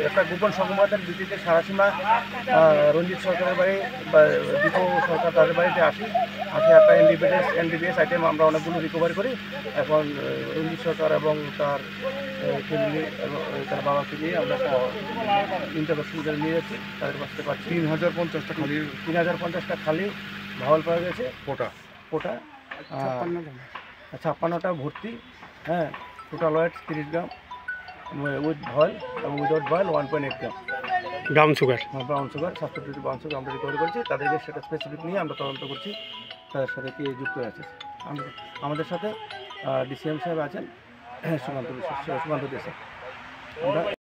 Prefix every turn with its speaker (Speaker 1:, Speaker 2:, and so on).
Speaker 1: একটা গোপন সংবাদের ভিত্তিতে সারাসীমা রঞ্জিত সরকারের বাড়ি বা দীপু সরকার তাদের বাড়িতে আসি একটা এনডিপিএস আইটেম আমরা অনেকগুলো রিকভারি করি। এখন রঞ্জিত সরকার এবং তার ফ্যামিলি এবং তার বাবাকে নিয়ে আমরা একটা ইন্টারভেশন করে নিয়ে যাচ্ছি। তাদের কাছ থেকে 3050টা খালি ভাওয়াল পাওয়া গেছে। পোটা 56টা ভর্তি, হ্যাঁ, টোটাল ওয়েট 30 গ্রাম উইথ ভয়েল এবং উইদাউট ভয়েল 1.8 gram
Speaker 2: brown sugar.
Speaker 1: Brown sugar, substituted brown sugar আমরা রিকভারি করছি। তাদেরকে সেটা স্পেসিফিক নিয়ে আমরা তদন্ত করছি তাদের সাথে কি যুক্ত আছে। আমাদের সাথে ডিসিএম সাহেব আছেন, সুকান্ত দেশাই। আমরা